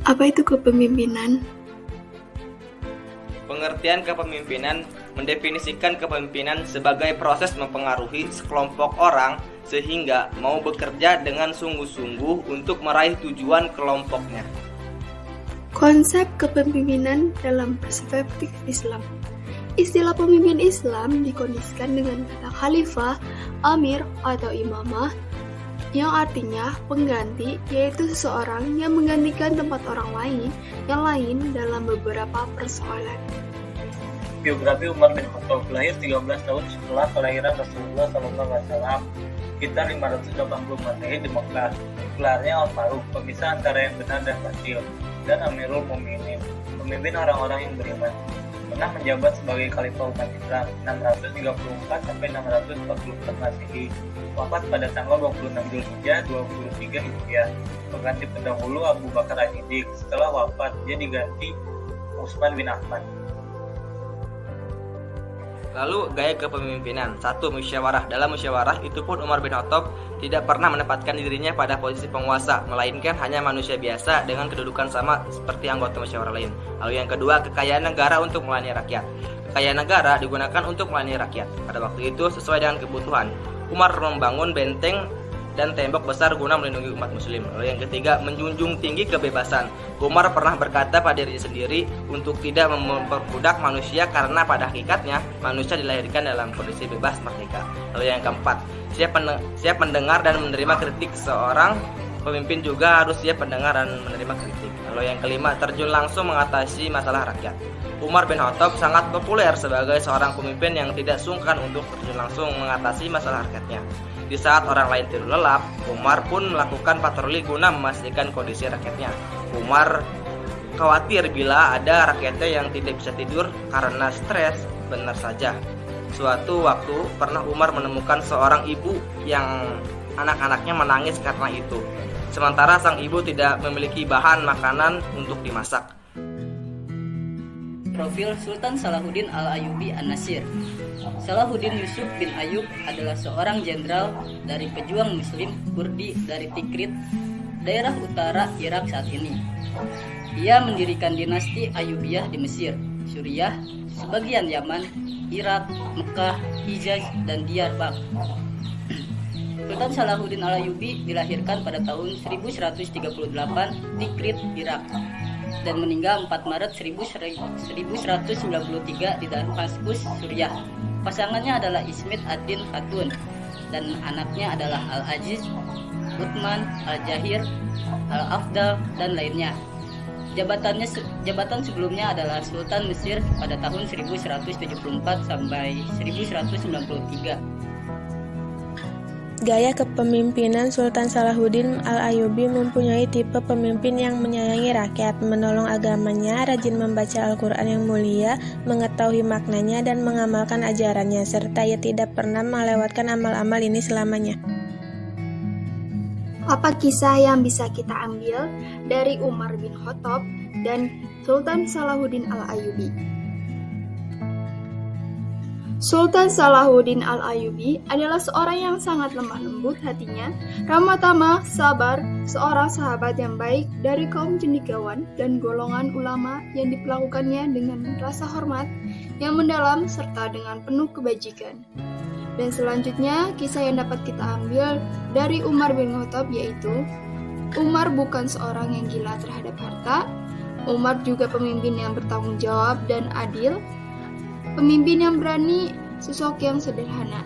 Apa itu kepemimpinan? Pengertian kepemimpinan mendefinisikan kepemimpinan sebagai proses mempengaruhi sekelompok orang sehingga mau bekerja dengan sungguh-sungguh untuk meraih tujuan kelompoknya. Konsep kepemimpinan dalam perspektif Islam. Istilah pemimpin Islam dikondisikan dengan kata khalifah, amir, atau imamah, yang artinya pengganti, yaitu seseorang yang menggantikan tempat orang lain dalam beberapa persoalan. Biografi Umar bin Khattab. Lahir 13 tahun setelah kelahiran Rasulullah SAW, sekitar 580 Masehi di Mekah. Gelarnya Al-Faruq, pemisah antara yang benar dan batil, dan Amirul Mukminin, pemimpin orang-orang yang beriman. Pernah menjabat sebagai Khalifah umat Islam 634 sampai 644 Masehi. Wafat pada tanggal 26 Dzulhijjah 23 Hijriah. Pengganti pendahulu Abu Bakar As-Siddiq. Setelah wafat, dia diganti Utsman bin Affan. Lalu gaya kepemimpinan. 1. Musyawarah. Dalam musyawarah itu pun Umar bin Khattab tidak pernah menempatkan dirinya pada posisi penguasa, melainkan hanya manusia biasa dengan kedudukan sama seperti anggota musyawarah lain. Lalu yang kedua, kekayaan negara untuk melayani rakyat. Kekayaan negara digunakan untuk melayani rakyat. Pada waktu itu sesuai dengan kebutuhan. Umar membangun benteng dan tembok besar guna melindungi umat muslim. Lalu yang ketiga, menjunjung tinggi kebebasan. Umar pernah berkata pada dirinya sendiri untuk tidak memperbudak manusia karena pada hakikatnya manusia dilahirkan dalam kondisi bebas merdeka. Lalu yang keempat, siap mendengar dan menerima kritik. Seorang pemimpin juga harus siap mendengar dan menerima kritik. Lalu yang kelima, terjun langsung mengatasi masalah rakyat. Umar bin Khattab sangat populer sebagai seorang pemimpin yang tidak sungkan untuk terjun langsung mengatasi masalah rakyatnya. Di saat orang lain tidur lelap, Umar pun melakukan patroli guna memastikan kondisi rakyatnya. Umar khawatir bila ada rakyatnya yang tidak bisa tidur karena stres. Benar saja. Suatu waktu pernah Umar menemukan seorang ibu yang anak-anaknya menangis karena itu. Sementara sang ibu tidak memiliki bahan makanan untuk dimasak. Profil Sultan Salahuddin Al-Ayyubi An-Nasir. Salahuddin Yusuf bin Ayyub adalah seorang jenderal dari pejuang muslim Kurdi dari Tikrit, daerah utara Irak saat ini. Ia mendirikan dinasti Ayyubiyah di Mesir, Suriah, sebagian Yaman, Irak, Mekah, Hijaz, dan Diyarbakir. Sultan Salahuddin Al-Ayyubi dilahirkan pada tahun 1138 di Tikrit, Irak, dan meninggal 4 Maret 1193 di Damaskus, Suriah. Pasangannya adalah Ismit ad-Din Khatun dan anaknya adalah Al-Aziz, Uthman, Al-Jahir, Al-Afdal, dan lainnya. Jabatan sebelumnya adalah Sultan Mesir pada tahun 1174 sampai 1193. Gaya kepemimpinan Sultan Salahuddin Al-Ayyubi mempunyai tipe pemimpin yang menyayangi rakyat, menolong agamanya, rajin membaca Al-Quran yang mulia, mengetahui maknanya, dan mengamalkan ajarannya, serta ia tidak pernah melewatkan amal-amal ini selamanya. Apa kisah yang bisa kita ambil dari Umar bin Khattab dan Sultan Salahuddin Al-Ayyubi? Sultan Salahuddin Al-Ayyubi adalah seorang yang sangat lemah lembut hatinya, ramah tamah, sabar, seorang sahabat yang baik dari kaum cendekiawan dan golongan ulama yang diperlakukannya dengan rasa hormat yang mendalam serta dengan penuh kebajikan. Dan selanjutnya, kisah yang dapat kita ambil dari Umar bin Khattab yaitu Umar bukan seorang yang gila terhadap harta. Umar juga pemimpin yang bertanggung jawab dan adil, pemimpin yang berani, sosok yang sederhana.